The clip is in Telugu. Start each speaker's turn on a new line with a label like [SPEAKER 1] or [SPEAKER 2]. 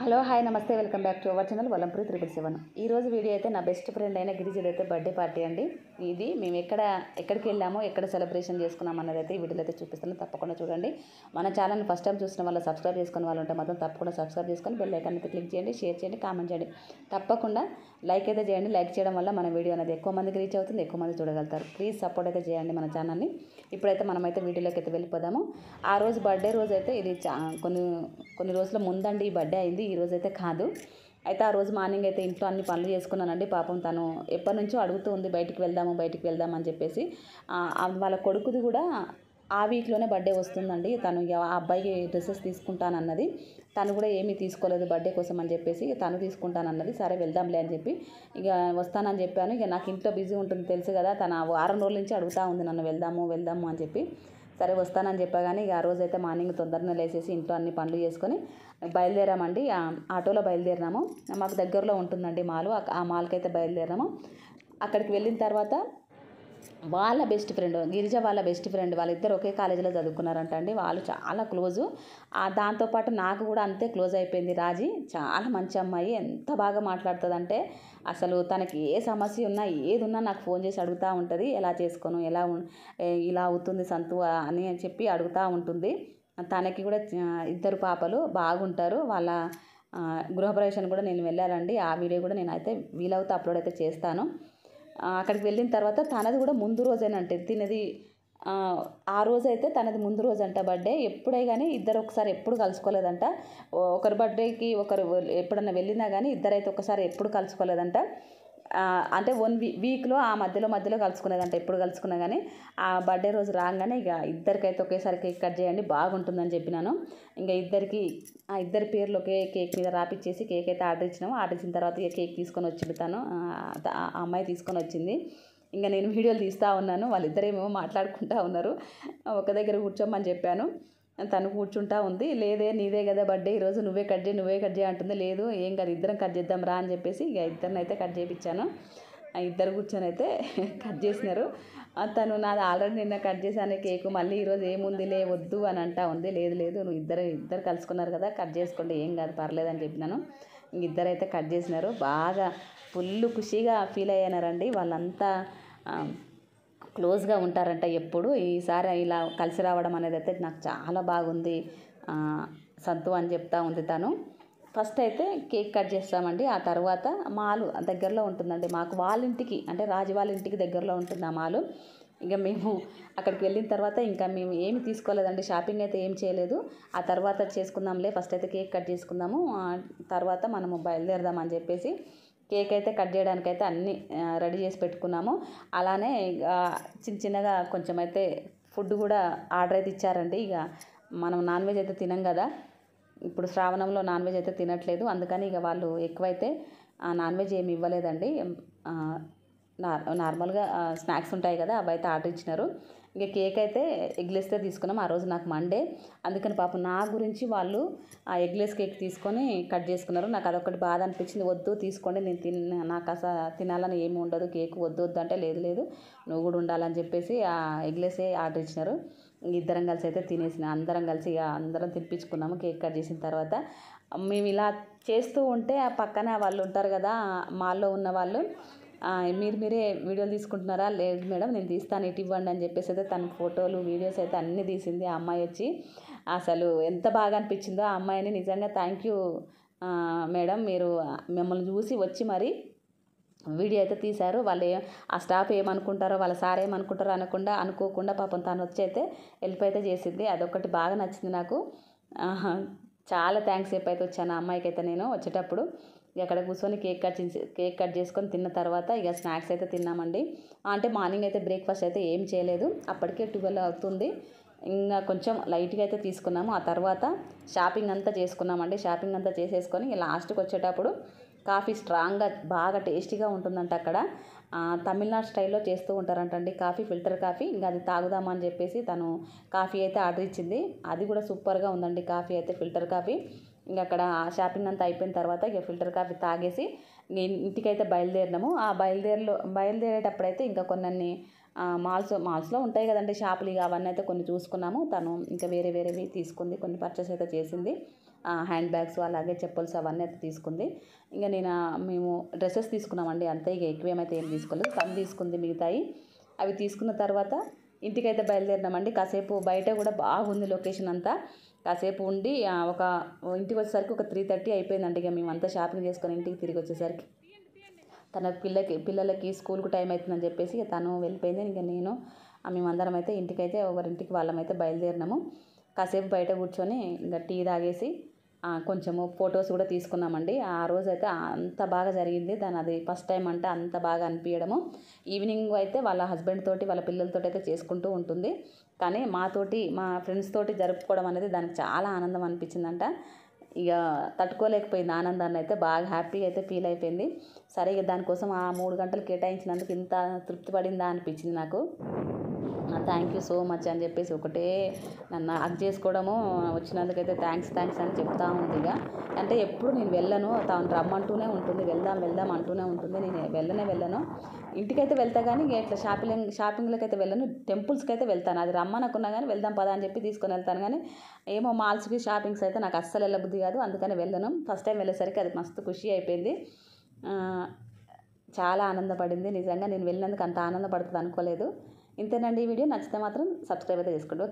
[SPEAKER 1] హలో హాయ్ నమస్తే welcome back to our channel Valampuri 777. ఈరోజు వీడియో అయితే నా బెస్ట్ ఫ్రెండ్ అయిన గిరిజది అయితే బర్త్డే పార్టీ అండి. ఇది మేము ఎక్కడికి వెళ్ళామో ఎక్కడ సెలబ్రేషన్ చేసుకున్నాం అన్నది అయితే ఈ వీడియోలో అయితే చూపిస్తాను, తప్పకుండా చూడండి. మన ఛానల్ని ఫస్ట్ టైం చూసిన వాళ్ళు సబ్స్క్రైబ్ చేసుకునే వాళ్ళు ఉంటే మాత్రం తప్పకుండా సబ్స్క్రైబ్ చేసుకొని బెల్ ఐకాన్ అయితే క్లిక్ చేయండి, షేర్ చేయండి, కామెంట్ చేయండి, తప్పకుండా లైక్ అయితే చేయండి. లైక్ చేయడం వల్ల మన వీడియో అనేది ఎక్కువ మందికి రీచ్ అవుతుంది, ఎక్కువ మంది చూడగలుగుతారు. ప్లీజ్ సపోర్ట్ అయితే చేయండి మన ఛానల్ని. ఇప్పుడైతే మనమైతే వీడియోలోకి అయితే వెళ్ళిపోదాము. ఆ రోజు బర్త్డే రోజు అయితే ఇది కొన్ని రోజుల ముందండి ఈ బర్త్డే అయింది, ఈ రోజు అయితే కాదు. అయితే ఆ రోజు మార్నింగ్ అయితే ఇంట్లో అన్ని పనులు చేసుకున్నానండి. పాపం తను ఎప్పటి నుంచో అడుగుతూ ఉంది బయటికి వెళ్దాం అని చెప్పేసి. వాళ్ళ కొడుకుది కూడా ఆ వీక్లోనే బర్త్డే వస్తుందండి. తను ఆ అబ్బాయికి డ్రెస్సెస్ తీసుకుంటానన్నది, తను కూడా ఏమీ తీసుకోలేదు బర్త్డే కోసం అని చెప్పేసి. తను తీసుకుంటానన్నది, సరే వెళ్దాంలే అని చెప్పి ఇక వస్తానని చెప్పాను. ఇక నాకు ఇంట్లో బిజీ ఉంటుంది తెలుసు కదా, తను వారం రోజుల నుంచి అడుగుతూ ఉంది నన్ను వెళ్దాము అని చెప్పి. సరే వస్తానని చెప్పా కానీ ఇక ఆ రోజు అయితే మార్నింగ్ తొందరగా లేచేసి ఇంట్లో అన్ని పనులు చేసుకొని బయలుదేరామండి. ఆటోలో బయలుదేరినాము. మాకు దగ్గరలో ఉంటుందండి మాల్, ఆ మాల్కి అయితే బయలుదేరాము. అక్కడికి వెళ్ళిన తర్వాత వాళ్ళ బెస్ట్ ఫ్రెండ్ గిరిజ వాళ్ళ బెస్ట్ ఫ్రెండ్ వాళ్ళిద్దరు ఒకే కాలేజీలో చదువుకున్నారంట అండి. వాళ్ళు చాలా క్లోజు. దాంతోపాటు నాకు కూడా అంతే క్లోజ్ అయిపోయింది. రాజీ చాలా మంచి అమ్మాయి, ఎంత బాగా మాట్లాడుతుందంటే అసలు తనకి ఏ సమస్య ఉన్నా ఏది ఉన్నా నాకు ఫోన్ చేసి అడుగుతూ ఉంటుంది. ఎలా చేసుకోను, ఇలా అవుతుంది సంతు అని చెప్పి అడుగుతూ ఉంటుంది. తనకి కూడా ఇద్దరు పాపలు బాగుంటారు. వాళ్ళ గృహప్రవేశానికి కూడా నేను వెళ్ళాలండి. ఆ వీడియో కూడా నేనైతే వీలవుతే అప్లోడ్ అయితే చేస్తాను. అక్కడికి వెళ్ళిన తర్వాత తనది కూడా ముందు రోజేనంటే తినది. ఆ రోజైతే తనది ముందు రోజు అంట బర్త్డే. ఎప్పుడే కానీ ఇద్దరు ఒకసారి ఎప్పుడు కలుసుకోలేదంట. ఒకరి బర్త్డేకి ఒకరు ఎప్పుడన్నా వెళ్ళినా కానీ ఇద్దరైతే ఒకసారి ఎప్పుడు కలుసుకోలేదంట. అంటే వీక్లో ఆ మధ్యలో కలుసుకునేదంట. ఎప్పుడు కలుసుకున్నా కానీ ఆ బర్త్డే రోజు రాగానే ఇక ఇద్దరికైతే ఒకేసారి కేక్ కట్ చేయండి బాగుంటుందని చెప్పినాను. ఇంకా ఇద్దరి పేర్లు ఒకే కేక్ మీద రాపిచ్చేసి కేక్ అయితే ఆర్డర్ ఇచ్చినాము. ఆర్డర్ ఇచ్చిన తర్వాత ఇక కేక్ తీసుకొని వచ్చింది తను, ఆ అమ్మాయి తీసుకొని వచ్చింది. ఇంకా నేను వీడియోలు తీస్తూ ఉన్నాను, వాళ్ళిద్దరేమో మాట్లాడుకుంటూ ఉన్నారు. ఒక దగ్గర కూర్చోమని చెప్పాను, తను కూర్చుంటా ఉంది. లేదే నీదే కదా బర్త్డే, ఈరోజు నువ్వే కట్ చేయి అంటుంది. లేదు ఏం కాదు ఇద్దరం కట్ చేద్దాం రా అని చెప్పేసి ఇక ఇద్దరిని అయితే కట్ చేయించాను. ఇద్దరు కూర్చొని అయితే కట్ చేసినారు. తను నాది ఆల్రెడీ నిన్న కట్ చేశాను కేకు, మళ్ళీ ఈరోజు ఏముందిలే వద్దు అని అంటా ఉంది. లేదు నువ్వు ఇద్దరు కలుసుకున్నారు కదా, కట్ చేసుకోండి ఏం కాదు పర్లేదని చెప్పినాను. ఇద్దరైతే కట్ చేసినారు. బాగా ఫుల్ ఖుషిగా ఫీల్ అయ్యారండి. వాళ్ళంతా క్లోజ్గా ఉంటారంట ఎప్పుడు. ఈసారి ఇలా కలిసి రావడం అనేది అయితే నాకు చాలా బాగుంది సంతు అని చెప్తా ఉంది తను. ఫస్ట్ అయితే కేక్ కట్ చేస్తామండి. ఆ తర్వాత మాలు దగ్గరలో ఉంటుందండి మాకు, వాళ్ళ ఇంటికి అంటే రాజు వాళ్ళ ఇంటికి దగ్గరలో ఉంటుంది ఆ మాలు. ఇక మేము అక్కడికి వెళ్ళిన తర్వాత ఇంకా మేము ఏమి తీసుకోలేదండి, షాపింగ్ అయితే ఏం చేయలేదు. ఆ తర్వాత చేసుకుందాంలే, ఫస్ట్ అయితే కేక్ కట్ చేసుకుందాము, తర్వాత మనము బయలుదేరదాం అని చెప్పేసి కేక్ అయితే కట్ చేయడానికైతే అన్నీ రెడీ చేసి పెట్టుకున్నాము. అలానే చిన్నగా కొంచెం అయితే ఫుడ్ కూడా ఆర్డర్ అయితే ఇచ్చారండి. ఇక మనం నాన్ వెజ్ అయితే తినం కదా, ఇప్పుడు శ్రావణంలో నాన్ వెజ్ అయితే తినట్లేదు, అందుకని ఇక వాళ్ళు ఎక్కువైతే నాన్ వెజ్ ఏమి ఇవ్వలేదండి. నార్మల్గా స్నాక్స్ ఉంటాయి కదా అవి అయితే ఆర్డర్ ఇచ్చినారు. ఇక కేక్ అయితే ఎగ్లెస్తో తీసుకున్నాం. ఆ రోజు నాకు మండే, అందుకని పాపం నా గురించి వాళ్ళు ఆ ఎగ్లెస్ కేక్ తీసుకొని కట్ చేసుకున్నారు. నాకు అదొకటి బాధ అనిపించింది. వద్దు తీసుకోండి, నాకు అసలు తినాలని ఏమి ఉండదు, కేక్ వద్దు అంటే లేదు నువ్వు కూడా ఉండాలని చెప్పేసి ఆ ఎగ్లెసే ఆర్డర్ ఇచ్చినారు. ఇద్దరం కలిసి అయితే అందరం కలిసి ఇక అందరం తినిపించుకున్నాము. కేక్ కట్ చేసిన తర్వాత మేము ఇలా చేస్తూ ఉంటే ఆ పక్కన వాళ్ళు ఉంటారు కదా మాల్లో ఉన్న వాళ్ళు, మీరే వీడియోలు తీసుకుంటున్నారా, లేదు మేడం నేను తీస్తాను ఇటు ఇవ్వండి అని చెప్పేసి అయితే తన ఫోటోలు వీడియోస్ అయితే అన్నీ తీసింది ఆ అమ్మాయి వచ్చి. అసలు ఎంత బాగా అనిపించిందో ఆ అమ్మాయిని. నిజంగా థ్యాంక్ యూ మేడం, మీరు మిమ్మల్ని చూసి వచ్చి మరి వీడియో అయితే తీశారు. ఆ స్టాఫ్ ఏమనుకుంటారో, వాళ్ళ సార్ ఏమనుకుంటారో అనుకోకుండా పాపం తను వచ్చి అయితే హెల్ప్ అయితే చేసింది. అదొకటి బాగా నచ్చింది నాకు. చాలా థ్యాంక్స్ చెప్పైతే వచ్చాను ఆ అమ్మాయికి అయితే నేను వచ్చేటప్పుడు. అక్కడ కూర్చొని కేక్ కట్ చేసుకొని తిన్న తర్వాత ఇక స్నాక్స్ అయితే తిన్నామండి. అంటే మార్నింగ్ అయితే బ్రేక్ఫాస్ట్ అయితే ఏం చేయలేదు, అప్పటికే 12 అవుతుంది. ఇంకా కొంచెం లైట్గా అయితే తీసుకున్నాము. ఆ తర్వాత షాపింగ్ అంతా చేసుకున్నామండి. షాపింగ్ అంతా చేసేసుకొని లాస్ట్కి వచ్చేటప్పుడు కాఫీ స్ట్రాంగ్గా బాగా టేస్టీగా ఉంటుందంట అక్కడ. తమిళనాడు స్టైల్లో చేస్తూ ఉంటారంటండి కాఫీ, ఫిల్టర్ కాఫీ. ఇంకా అది తాగుదామని చెప్పేసి తను కాఫీ అయితే ఆర్డర్ ఇచ్చింది. అది కూడా సూపర్గా ఉందండి కాఫీ అయితే, ఫిల్టర్ కాఫీ. ఇంక అక్కడ షాపింగ్ అంతా అయిపోయిన తర్వాత ఇక ఫిల్టర్ కాఫీ తాగేసి ఇంటికైతే బయలుదేరినాము. ఆ బయలుదేరేటప్పుడైతే ఇంకా కొన్ని మాల్స్లో ఉంటాయి కదండి షాపులు, ఇక అవన్నీ అయితే కొన్ని చూసుకున్నాము. తను ఇంకా వేరేవి తీసుకుంది, కొన్ని పర్చేస్ అయితే చేసింది. హ్యాండ్ బ్యాగ్స్ అలాగే చెప్పుల్స్ అవన్నీ అయితే తీసుకుంది. ఇంకా మేము డ్రెస్సెస్ తీసుకున్నామండి అంతే, ఇక ఎక్కువ ఏమైతే ఏం తీసుకోలేదు, తను తీసుకుంది మిగతాయి. అవి తీసుకున్న తర్వాత ఇంటికైతే బయలుదేరినామండి. కాసేపు బయట కూడా బాగుంది లొకేషన్ అంతా. కాసేపు ఉండి ఇంటికి వచ్చేసరికి ఒక 3:30 అయిపోయిందండి. ఇక మేమంతా షాపింగ్ చేసుకొని ఇంటికి తిరిగి వచ్చేసరికి తన పిల్లలకి స్కూల్కు టైం అవుతుందని చెప్పేసి తను వెళ్ళిపోయింది. ఇంకా మేమందరం అయితే ఇంటికైతే ఎవరింటికి వాళ్ళమైతే బయలుదేరినాము. కాసేపు బయట కూర్చొని ఇంకా టీ తాగేసి కొంచెము ఫొటోస్ కూడా తీసుకున్నామండి. ఆ రోజైతే అంత బాగా జరిగింది. అది ఫస్ట్ టైం అంటే అంత బాగా అనిపించడము. ఈవినింగ్ అయితే వాళ్ళ హస్బెండ్ తోటి వాళ్ళ పిల్లలతో అయితే చేసుకుంటూ ఉంటుంది. కానీ మా ఫ్రెండ్స్ తోటి జరుపుకోవడం అనేది దానికి చాలా ఆనందం అనిపించిందంట. ఇక తట్టుకోలేకపోయింది ఆనందాన్ని అయితే, బాగా హ్యాపీగా అయితే ఫీల్ అయిపోయింది. సరే ఇక దానికోసం ఆ 3 గంటలు కేటాయించినందుకు ఇంత తృప్తి పడిందా అనిపించింది నాకు. థ్యాంక్ యూ సో మచ్ అని చెప్పేసి ఒకటే నన్ను హగ్ చేసుకోవడము, వచ్చినందుకైతే థ్యాంక్స్ అని చెప్తా ఉంది. ఇక అంటే ఎప్పుడు నేను వెళ్ళను, తను రమ్మంటూనే ఉంటుంది, వెళ్దాం అంటూనే ఉంటుంది. నేను వెళ్ళను. ఇంటికైతే వెళ్తా కానీ ఇట్లా షాపింగ్లకి అయితే వెళ్ళను, టెంపుల్స్కి అయితే వెళ్తాను. అది రమ్మనుకున్నా కానీ వెళ్దాం పదా అని చెప్పి తీసుకొని వెళ్తాను. కానీ ఏమో మాల్స్కి షాపింగ్స్ అయితే నాకు అస్సలు వెళ్ళబుద్ధి కాదు, అందుకని వెళ్ళను. ఫస్ట్ టైం వెళ్ళేసరికి అది మస్తు ఖుషి అయిపోయింది. చాలా ఆనందపడింది. నిజంగా నేను వెళ్ళినందుకు అంత ఆనందపడుతుంది అనుకోలేదు. ఇంతేనండి ఈ వీడియో. నచ్చితే మాత్రం సబ్స్క్రైబ్ అయితే చేసుకోండి.